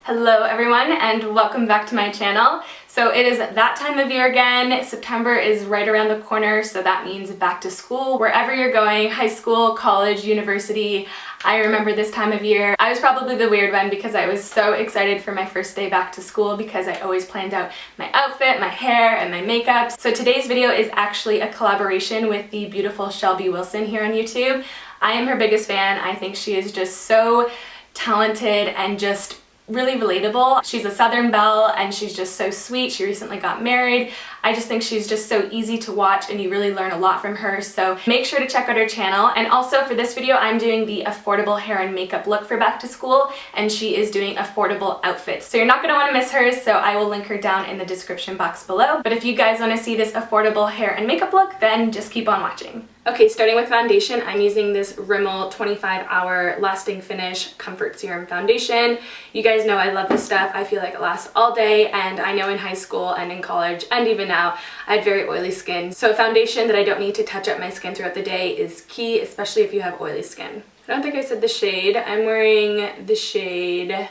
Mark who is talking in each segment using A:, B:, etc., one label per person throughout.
A: Hello everyone and welcome back to my channel. So it is that time of year again. September is right around the corner, so that means back to school. Wherever you're going, high school, college, university, I remember this time of year. I was probably the weird one because I was so excited for my first day back to school because I always planned out my outfit, my hair, and my makeup. So today's video is actually a collaboration with the beautiful Shelbey Wilson here on YouTube. I am her biggest fan. I think she is just so talented and just really relatable. She's a Southern belle and she's just so sweet. She recently got married. I just think she's just so easy to watch and you really learn a lot from her. So make sure to check out her channel. And also for this video, I'm doing the affordable hair and makeup look for back to school and she is doing affordable outfits. So you're not going to want to miss hers, so I will link her down in the description box below. But if you guys want to see this affordable hair and makeup look, then just keep on watching. Okay, starting with foundation, I'm using this Rimmel 25-hour lasting finish comfort serum foundation. You guys know I love this stuff. I feel like it lasts all day, and I know in high school and in college and even now I had very oily skin. So a foundation that I don't need to touch up my skin throughout the day is key, especially if you have oily skin. I don't think I said the shade. I'm wearing the shade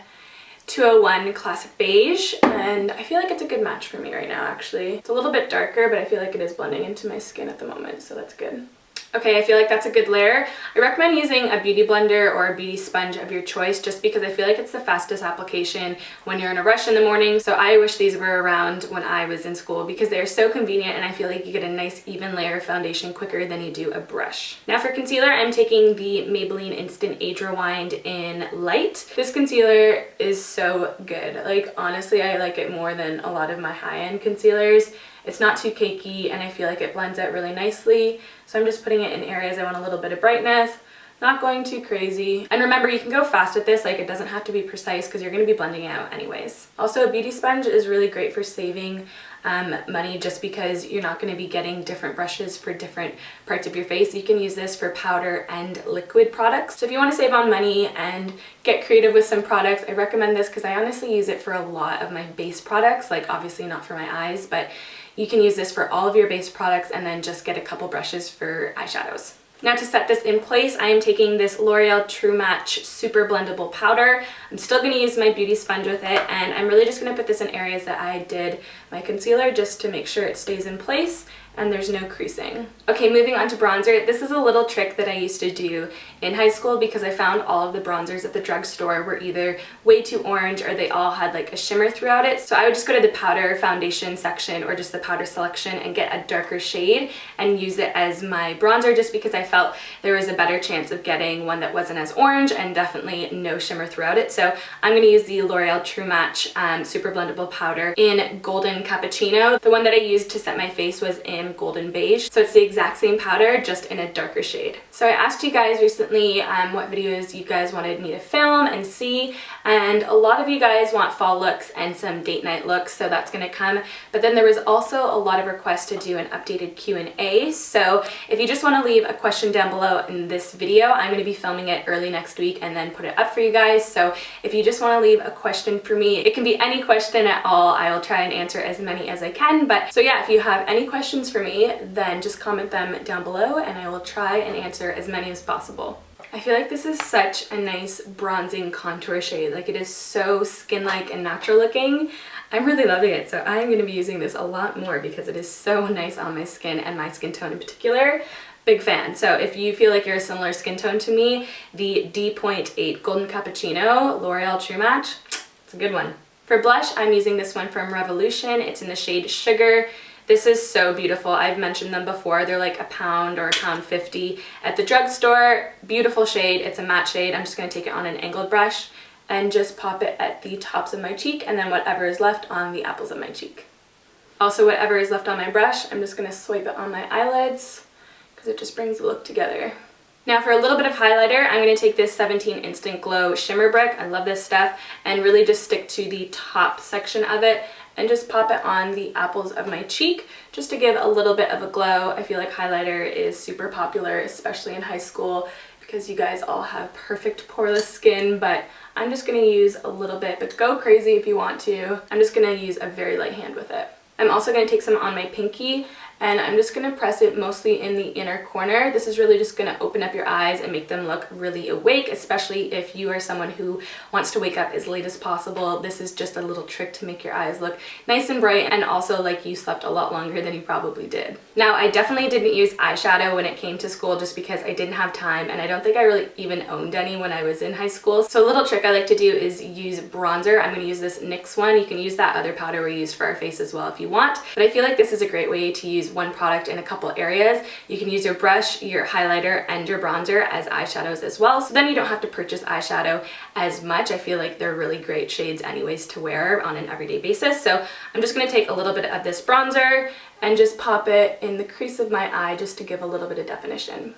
A: 201 Classic Beige, and I feel like it's a good match for me right now actually. It's a little bit darker, but I feel like it is blending into my skin at the moment, so that's good. Okay, I feel like that's a good layer. I recommend using a beauty blender or a beauty sponge of your choice just because I feel like it's the fastest application when you're in a rush in the morning. So I wish these were around when I was in school because they're so convenient and I feel like you get a nice even layer of foundation quicker than you do a brush. Now for concealer, I'm taking the Maybelline Instant Age Rewind in Light. This concealer is so good. Like honestly, I like it more than a lot of my high-end concealers. It's not too cakey and I feel like it blends out really nicely. So I'm just putting it in areas I want a little bit of brightness, not going too crazy. And remember, you can go fast with this, like it doesn't have to be precise because you're going to be blending out anyways. Also, a beauty sponge is really great for saving money just because you're not going to be getting different brushes for different parts of your face. You can use this for powder and liquid products. So if you want to save on money and get creative with some products, I recommend this because I honestly use it for a lot of my base products, like obviously not for my eyes, but you can use this for all of your base products and then just get a couple brushes for eyeshadows. Now to set this in place, I am taking this L'Oreal True Match Super Blendable Powder. I'm still going to use my beauty sponge with it, and I'm really just going to put this in areas that I did my concealer just to make sure it stays in place and there's no creasing. Okay, moving on to bronzer. This is a little trick that I used to do in high school because I found all of the bronzers at the drugstore were either way too orange or they all had like a shimmer throughout it. So I would just go to the powder foundation section or just the powder selection and get a darker shade and use it as my bronzer just because I felt there was a better chance of getting one that wasn't as orange and definitely no shimmer throughout it. So I'm going to use the L'Oreal True Match Super Blendable Powder in Golden Cappuccino. The one that I used to set my face was in Golden Beige, so it's the exact same powder just in a darker shade. So I asked you guys recently what videos you guys wanted me to film and see, and a lot of you guys want fall looks and some date night looks, so that's going to come. But then there was also a lot of requests to do an updated Q&A, so if you just want to leave a question down below in this video, I'm going to be filming it early next week and then put it up for you guys. So if you just want to leave a question for me, it can be any question at all. I will try and answer as many as I can. But so yeah, if you have any questions for me, then just comment them down below and I will try and answer as many as possible. I feel like this is such a nice bronzing contour shade. Like it is so skin-like and natural looking. I'm really loving it, so I'm going to be using this a lot more because it is so nice on my skin and my skin tone in particular. Big fan. So if you feel like you're a similar skin tone to me, the D.8 Golden Cappuccino L'Oreal True Match, it's a good one. For blush, I'm using this one from Revolution. It's in the shade Sugar. This is so beautiful. I've mentioned them before. They're like £1 or £1.50 at the drugstore. Beautiful shade. It's a matte shade. I'm just going to take it on an angled brush and just pop it at the tops of my cheek and then whatever is left on the apples of my cheek. Also, whatever is left on my brush, I'm just going to swipe it on my eyelids because it just brings the look together. Now for a little bit of highlighter, I'm going to take this 17 Instant Glow Shimmer Brick. I love this stuff, and really just stick to the top section of it and just pop it on the apples of my cheek just to give a little bit of a glow. I feel like highlighter is super popular, especially in high school, because you guys all have perfect poreless skin, but I'm just going to use a little bit, but go crazy if you want to. I'm just going to use a very light hand with it. I'm also going to take some on my pinky and I'm just going to press it mostly in the inner corner. This is really just going to open up your eyes and make them look really awake, especially if you are someone who wants to wake up as late as possible. This is just a little trick to make your eyes look nice and bright and also like you slept a lot longer than you probably did. Now, I definitely didn't use eyeshadow when it came to school just because I didn't have time, and I don't think I really even owned any when I was in high school. So a little trick I like to do is use bronzer. I'm going to use this NYX one. You can use that other powder we used for our face as well if you want, but I feel like this is a great way to use one product in a couple areas. You can use your brush, your highlighter, and your bronzer as eyeshadows as well, so then you don't have to purchase eyeshadow as much. I feel like they're really great shades anyways to wear on an everyday basis. So I'm just going to take a little bit of this bronzer and just pop it in the crease of my eye just to give a little bit of definition.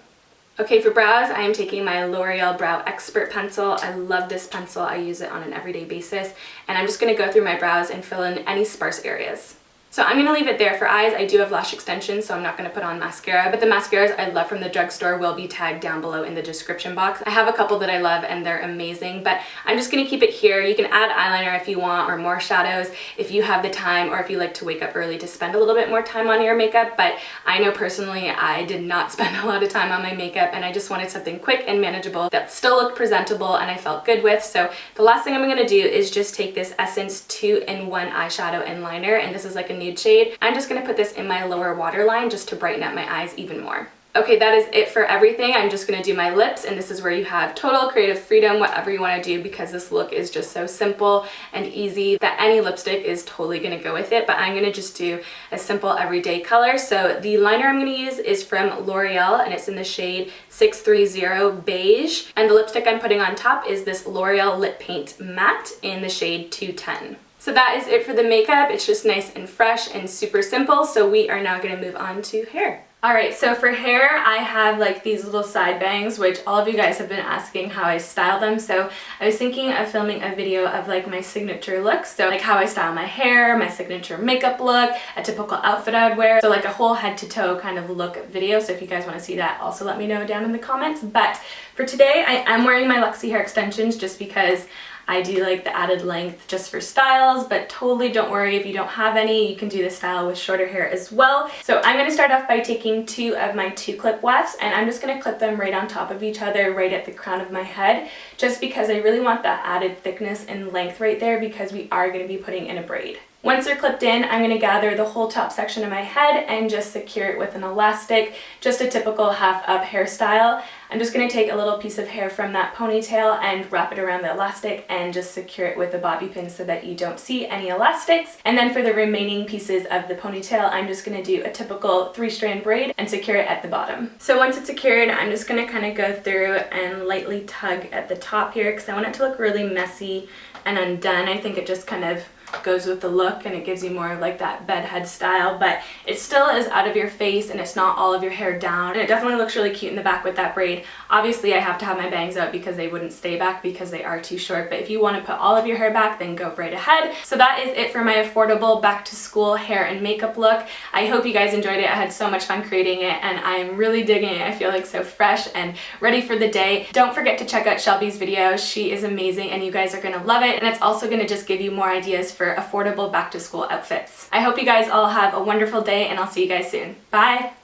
A: Okay, for brows, I am taking my L'Oreal Brow Expert pencil. I love this pencil. I use it on an everyday basis, and I'm just going to go through my brows and fill in any sparse areas. So I'm going to leave it there for eyes. I do have lash extensions, so I'm not going to put on mascara, but the mascaras I love from the drugstore will be tagged down below in the description box. I have a couple that I love and they're amazing, but I'm just going to keep it here. You can add eyeliner if you want, or more shadows if you have the time, or if you like to wake up early to spend a little bit more time on your makeup. But I know personally I did not spend a lot of time on my makeup, and I just wanted something quick and manageable that still looked presentable and I felt good with. So the last thing I'm going to do is just take this Essence 2-in-1 eyeshadow and liner, and this is like a nude shade. I'm just going to put this in my lower waterline just to brighten up my eyes even more. Okay, that is it for everything. I'm just going to do my lips, and this is where you have total creative freedom, whatever you want to do, because this look is just so simple and easy that any lipstick is totally going to go with it. But I'm going to just do a simple everyday color. So the liner I'm going to use is from L'Oreal, and it's in the shade 630 Beige, and the lipstick I'm putting on top is this L'Oreal Lip Paint Matte in the shade 210. So that is it for the makeup. It's just nice and fresh and super simple. So we are now going to move on to hair. Alright, so for hair, I have like these little side bangs, which all of you guys have been asking how I style them. So I was thinking of filming a video of like my signature looks. So like how I style my hair, my signature makeup look, a typical outfit I would wear. So like a whole head to toe kind of look video. So if you guys want to see that, also let me know down in the comments. But for today, I am wearing my Luxie hair extensions just because I do like the added length just for styles, but totally don't worry if you don't have any, you can do the style with shorter hair as well. So I'm going to start off by taking 2 of my 2-clip wefts, and I'm just going to clip them right on top of each other, right at the crown of my head, just because I really want that added thickness and length right there, because we are going to be putting in a braid. Once they're clipped in, I'm going to gather the whole top section of my head and just secure it with an elastic, just a typical half-up hairstyle. I'm just going to take a little piece of hair from that ponytail and wrap it around the elastic and just secure it with a bobby pin so that you don't see any elastics. And then for the remaining pieces of the ponytail, I'm just going to do a typical 3-strand braid and secure it at the bottom. So once it's secured, I'm just going to kind of go through and lightly tug at the top here because I want it to look really messy and undone. I think it just kind of goes with the look and it gives you more of like that bedhead style, but it still is out of your face and it's not all of your hair down, and it definitely looks really cute in the back with that braid. Obviously I have to have my bangs out because they wouldn't stay back because they are too short, but if you want to put all of your hair back, then go right ahead. So that is it for my affordable back to school hair and makeup look. I hope you guys enjoyed it. I had so much fun creating it and I'm really digging it. I feel like so fresh and ready for the day. Don't forget to check out Shelby's video. She is amazing and you guys are gonna love it, and it's also gonna just give you more ideas for affordable back to school outfits. I hope you guys all have a wonderful day and I'll see you guys soon. Bye!